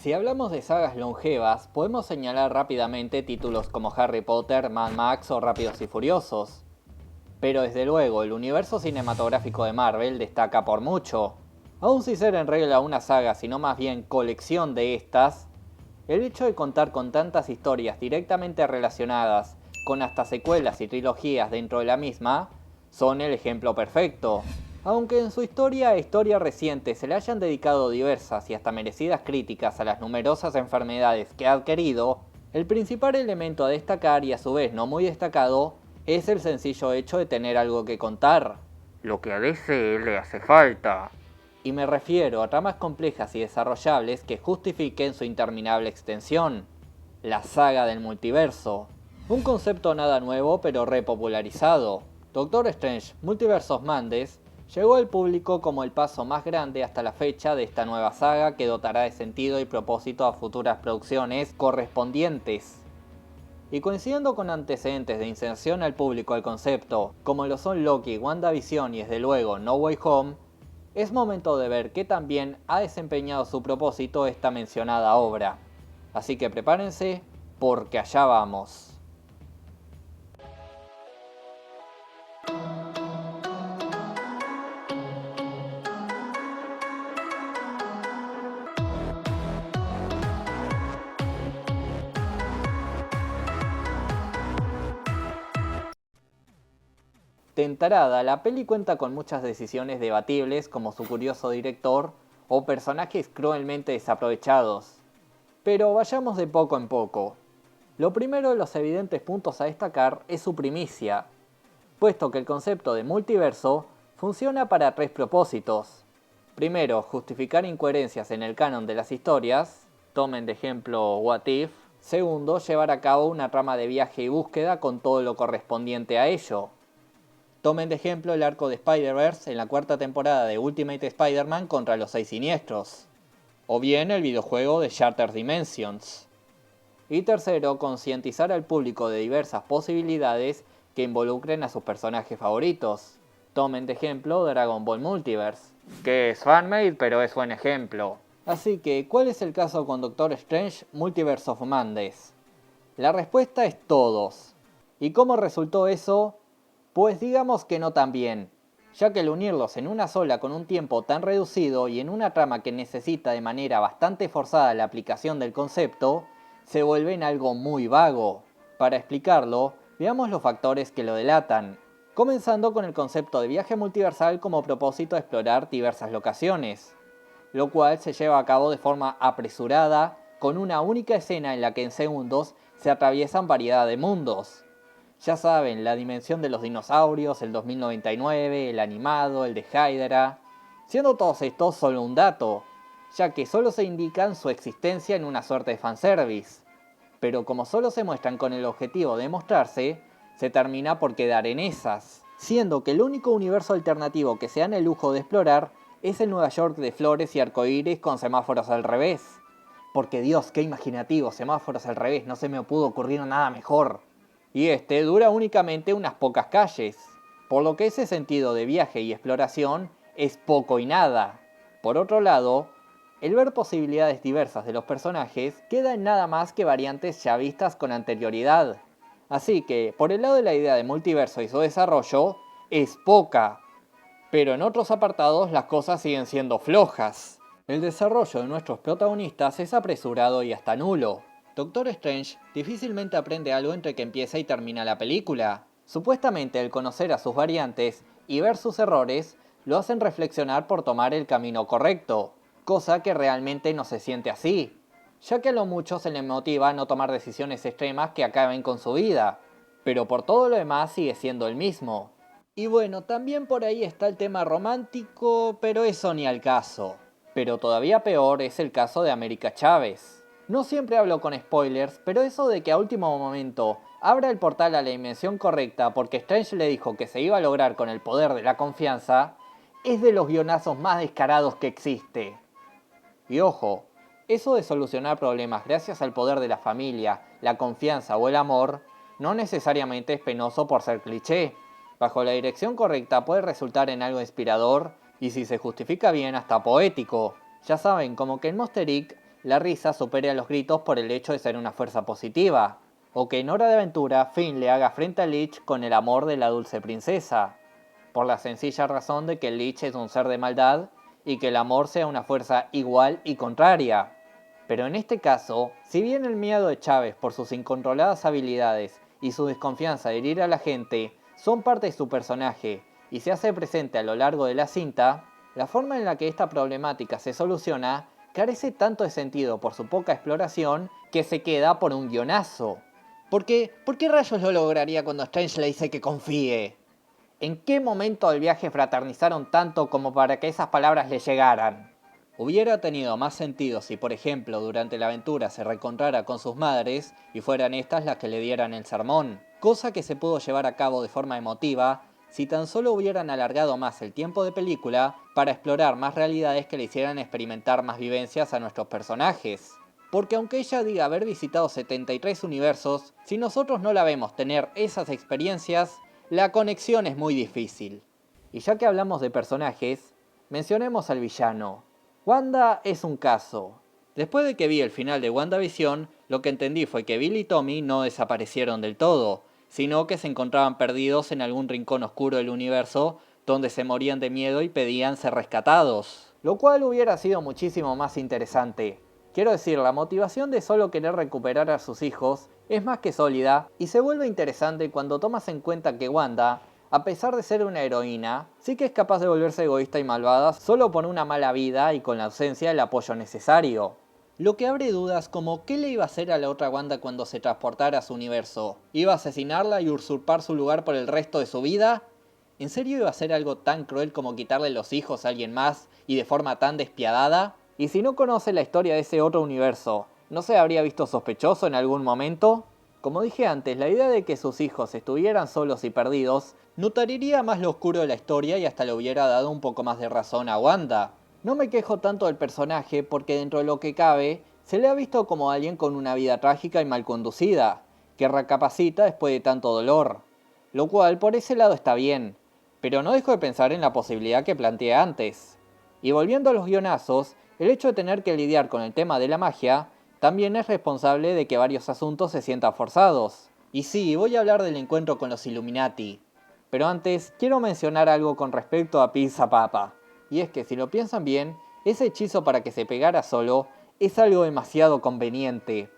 Si hablamos de sagas longevas, podemos señalar rápidamente títulos como Harry Potter, Mad Max o Rápidos y Furiosos. Pero desde luego, el universo cinematográfico de Marvel destaca por mucho. Aun sin ser en regla una saga, sino más bien colección de estas, el hecho de contar con tantas historias directamente relacionadas, con hasta secuelas y trilogías dentro de la misma, son el ejemplo perfecto. Aunque en su historia reciente se le hayan dedicado diversas y hasta merecidas críticas a las numerosas enfermedades que ha adquirido, el principal elemento a destacar y a su vez no muy destacado es el sencillo hecho de tener algo que contar. Lo que a DC le hace falta. Y me refiero a tramas complejas y desarrollables que justifiquen su interminable extensión. La saga del multiverso. Un concepto nada nuevo pero repopularizado. Doctor Strange Multiverse of Madness llegó al público como el paso más grande hasta la fecha de esta nueva saga que dotará de sentido y propósito a futuras producciones correspondientes. Y coincidiendo con antecedentes de inserción al público al concepto, como lo son Loki, WandaVision y desde luego No Way Home, es momento de ver qué tan bien ha desempeñado su propósito esta mencionada obra. Así que prepárense, porque allá vamos. De entrada, la peli cuenta con muchas decisiones debatibles como su curioso director o personajes cruelmente desaprovechados. Pero vayamos de poco en poco. Lo primero de los evidentes puntos a destacar es su primicia, puesto que el concepto de multiverso funciona para tres propósitos. Primero, justificar incoherencias en el canon de las historias, tomen de ejemplo What If. Segundo, llevar a cabo una trama de viaje y búsqueda con todo lo correspondiente a ello. Tomen de ejemplo el arco de Spider-Verse en la cuarta temporada de Ultimate Spider-Man contra los Seis Siniestros. O bien el videojuego de Shattered Dimensions. Y tercero, concientizar al público de diversas posibilidades que involucren a sus personajes favoritos. Tomen de ejemplo Dragon Ball Multiverse, que es fanmade pero es buen ejemplo. Así que, ¿cuál es el caso con Doctor Strange Multiverse of Madness? La respuesta es todos. ¿Y cómo resultó eso? Pues digamos que no tan bien, ya que al unirlos en una sola con un tiempo tan reducido y en una trama que necesita de manera bastante forzada la aplicación del concepto, se vuelven algo muy vago. Para explicarlo, veamos los factores que lo delatan, comenzando con el concepto de viaje multiversal como propósito de explorar diversas locaciones, lo cual se lleva a cabo de forma apresurada, con una única escena en la que en segundos se atraviesan variedad de mundos. Ya saben, la dimensión de los dinosaurios, el 2099, el animado, el de Hydra, siendo todos estos solo un dato, ya que solo se indican su existencia en una suerte de fanservice. Pero como solo se muestran con el objetivo de mostrarse, se termina por quedar en esas, siendo que el único universo alternativo que se dan el lujo de explorar es el Nueva York de flores y arcoíris con semáforos al revés. Porque Dios, qué imaginativo, semáforos al revés, no se me pudo ocurrir nada mejor. Y este dura únicamente unas pocas calles, por lo que ese sentido de viaje y exploración es poco y nada. Por otro lado, el ver posibilidades diversas de los personajes queda en nada más que variantes ya vistas con anterioridad. Así que, por el lado de la idea de multiverso y su desarrollo, es poca. Pero en otros apartados las cosas siguen siendo flojas. El desarrollo de nuestros protagonistas es apresurado y hasta nulo. Doctor Strange difícilmente aprende algo entre que empieza y termina la película. Supuestamente el conocer a sus variantes y ver sus errores lo hacen reflexionar por tomar el camino correcto, cosa que realmente no se siente así, ya que a lo mucho se le motiva a no tomar decisiones extremas que acaben con su vida, pero por todo lo demás sigue siendo el mismo. Y bueno, también por ahí está el tema romántico, pero eso ni al caso. Pero todavía peor es el caso de América Chávez. No siempre hablo con spoilers, pero eso de que a último momento abra el portal a la dimensión correcta porque Strange le dijo que se iba a lograr con el poder de la confianza, es de los guionazos más descarados que existe. Y ojo, eso de solucionar problemas gracias al poder de la familia, la confianza o el amor, no necesariamente es penoso por ser cliché. Bajo la dirección correcta puede resultar en algo inspirador y si se justifica bien hasta poético. Ya saben, como que en Monster Inc. la risa supere a los gritos por el hecho de ser una fuerza positiva, o que en Hora de Aventura Finn le haga frente a Leech con el amor de la dulce princesa, por la sencilla razón de que Leech es un ser de maldad y que el amor sea una fuerza igual y contraria. Pero en este caso, si bien el miedo de Chávez por sus incontroladas habilidades y su desconfianza de herir a la gente son parte de su personaje y se hace presente a lo largo de la cinta, la forma en la que esta problemática se soluciona carece tanto de sentido por su poca exploración que se queda por un guionazo. ¿Por qué rayos lo lograría cuando Strange le dice que confíe? ¿En qué momento del viaje fraternizaron tanto como para que esas palabras le llegaran? Hubiera tenido más sentido si, por ejemplo, durante la aventura se reencontrara con sus madres y fueran estas las que le dieran el sermón, cosa que se pudo llevar a cabo de forma emotiva si tan solo hubieran alargado más el tiempo de película para explorar más realidades que le hicieran experimentar más vivencias a nuestros personajes. Porque aunque ella diga haber visitado 73 universos, si nosotros no la vemos tener esas experiencias, la conexión es muy difícil. Y ya que hablamos de personajes, mencionemos al villano. Wanda es un caso. Después de que vi el final de WandaVision, lo que entendí fue que Bill y Tommy no desaparecieron del todo, sino que se encontraban perdidos en algún rincón oscuro del universo, donde se morían de miedo y pedían ser rescatados. Lo cual hubiera sido muchísimo más interesante. Quiero decir, la motivación de solo querer recuperar a sus hijos es más que sólida y se vuelve interesante cuando tomas en cuenta que Wanda, a pesar de ser una heroína, sí que es capaz de volverse egoísta y malvada solo por una mala vida y con la ausencia del apoyo necesario. Lo que abre dudas como qué le iba a hacer a la otra Wanda cuando se transportara a su universo. ¿Iba a asesinarla y usurpar su lugar por el resto de su vida? ¿En serio iba a hacer algo tan cruel como quitarle los hijos a alguien más y de forma tan despiadada? Y si no conoce la historia de ese otro universo, ¿no se habría visto sospechoso en algún momento? Como dije antes, la idea de que sus hijos estuvieran solos y perdidos notaría más lo oscuro de la historia y hasta le hubiera dado un poco más de razón a Wanda. No me quejo tanto del personaje porque dentro de lo que cabe, se le ha visto como alguien con una vida trágica y mal conducida, que recapacita después de tanto dolor. Lo cual por ese lado está bien, pero no dejo de pensar en la posibilidad que planteé antes. Y volviendo a los guionazos, el hecho de tener que lidiar con el tema de la magia también es responsable de que varios asuntos se sientan forzados. Y sí, voy a hablar del encuentro con los Illuminati. Pero antes, quiero mencionar algo con respecto a Pizza Papa. Y es que si lo piensan bien, ese hechizo para que se pegara solo es algo demasiado conveniente.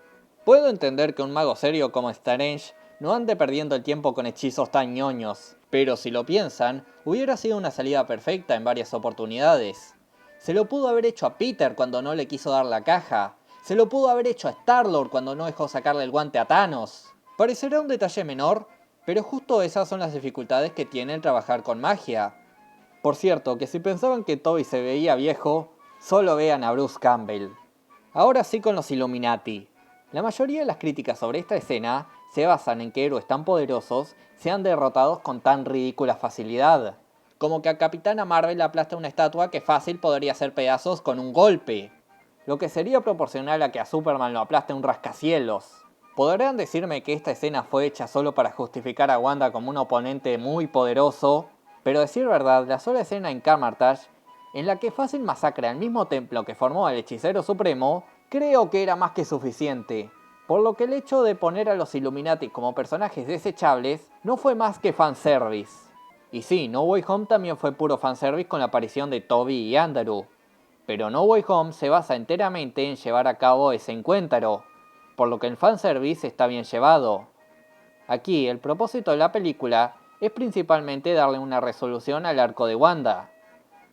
Puedo entender que un mago serio como Strange no ande perdiendo el tiempo con hechizos tan ñoños, pero si lo piensan, hubiera sido una salida perfecta en varias oportunidades. Se lo pudo haber hecho a Peter cuando no le quiso dar la caja. Se lo pudo haber hecho a Star-Lord cuando no dejó sacarle el guante a Thanos. Parecerá un detalle menor, pero justo esas son las dificultades que tiene el trabajar con magia. Por cierto, que si pensaban que Toby se veía viejo, solo vean a Bruce Campbell. Ahora sí con los Illuminati. La mayoría de las críticas sobre esta escena se basan en que héroes tan poderosos sean derrotados con tan ridícula facilidad. Como que a Capitana Marvel aplasta una estatua que fácil podría hacer pedazos con un golpe. Lo que sería proporcional a que a Superman lo aplaste un rascacielos. Podrán decirme que esta escena fue hecha solo para justificar a Wanda como un oponente muy poderoso, pero a decir verdad, la sola escena en Kamar-Taj, en la que fácil masacra el mismo templo que formó el Hechicero Supremo, creo que era más que suficiente. Por lo que el hecho de poner a los Illuminati como personajes desechables no fue más que fanservice. Y sí, No Way Home también fue puro fanservice con la aparición de Toby y Andrew. Pero No Way Home se basa enteramente en llevar a cabo ese encuentro, por lo que el fanservice está bien llevado. Aquí, el propósito de la película es principalmente darle una resolución al arco de Wanda,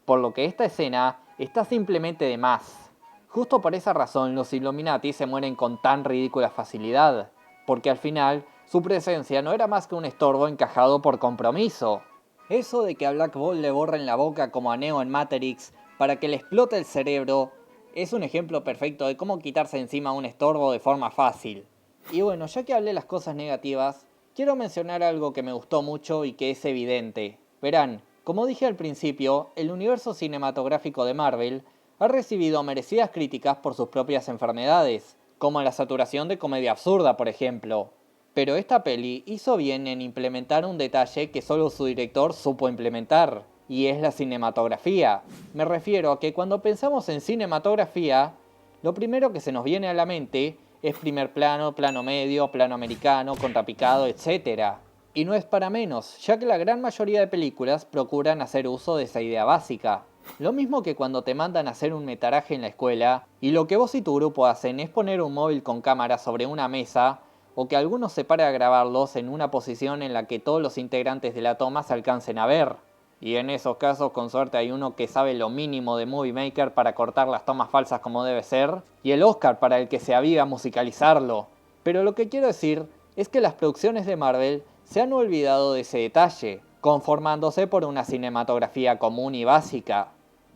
por lo que esta escena está simplemente de más. Justo por esa razón los Illuminati se mueren con tan ridícula facilidad, porque al final su presencia no era más que un estorbo encajado por compromiso. Eso de que a Black Bolt le borren la boca como a Neo en Matrix para que le explote el cerebro es un ejemplo perfecto de cómo quitarse encima un estorbo de forma fácil. Y bueno, ya que hablé de las cosas negativas, quiero mencionar algo que me gustó mucho y que es evidente. Verán, como dije al principio, el universo cinematográfico de Marvel ha recibido merecidas críticas por sus propias enfermedades, como la saturación de comedia absurda, por ejemplo. Pero esta peli hizo bien en implementar un detalle que solo su director supo implementar, y es la cinematografía. Me refiero a que cuando pensamos en cinematografía, Lo primero que se nos viene a la mente es primer plano, plano medio, plano americano, contrapicado, etc. Y no es para menos, ya que la gran mayoría de películas procuran hacer uso de esa idea básica. Lo mismo que cuando te mandan a hacer un metaraje en la escuela, y lo que vos y tu grupo hacen es poner un móvil con cámara sobre una mesa, o que alguno se pare a grabarlos en una posición en la que todos los integrantes de la toma se alcancen a ver. Y en esos casos con suerte hay uno que sabe lo mínimo de Movie Maker para cortar las tomas falsas como debe ser, y el Oscar para el que se aviva a musicalizarlo. Pero lo que quiero decir es que las producciones de Marvel se han olvidado de ese detalle, conformándose por una cinematografía común y básica,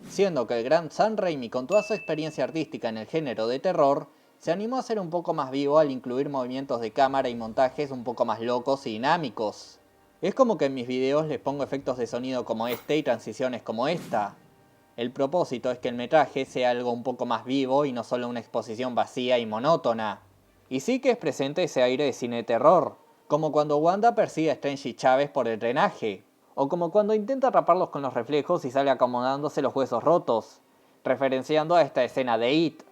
siendo que el gran Sam Raimi, con toda su experiencia artística en el género de terror, se animó a ser un poco más vivo al incluir movimientos de cámara y montajes un poco más locos y dinámicos. Es como que en mis videos les pongo efectos de sonido como este y transiciones como esta. El propósito es que el metraje sea algo un poco más vivo y no solo una exposición vacía y monótona. Y sí que es presente ese aire de cine de terror, como cuando Wanda persigue a Strange y Chávez por el drenaje, o como cuando intenta atraparlos con los reflejos y sale acomodándose los huesos rotos, referenciando a esta escena de It,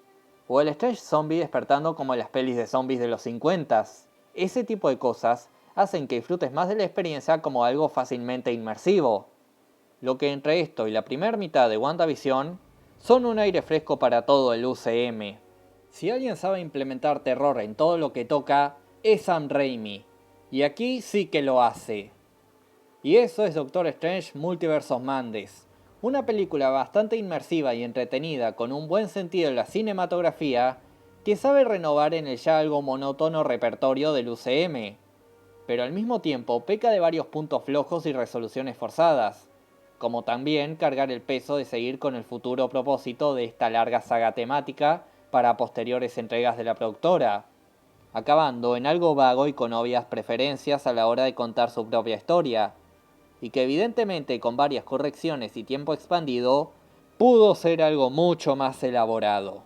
o el Strange zombie despertando como en las pelis de zombies de los 50. Ese tipo de cosas hacen que disfrutes más de la experiencia como algo fácilmente inmersivo. Lo que entre esto y la primera mitad de WandaVision son un aire fresco para todo el UCM. Si alguien sabe implementar terror en todo lo que toca, es Sam Raimi. Y aquí sí que lo hace. Y eso es Doctor Strange Multiverse of Madness, una película bastante inmersiva y entretenida con un buen sentido en la cinematografía que sabe renovar en el ya algo monótono repertorio del UCM, pero al mismo tiempo peca de varios puntos flojos y resoluciones forzadas, como también cargar el peso de seguir con el futuro propósito de esta larga saga temática para posteriores entregas de la productora, acabando en algo vago y con obvias preferencias a la hora de contar su propia historia, y que evidentemente con varias correcciones y tiempo expandido, pudo ser algo mucho más elaborado.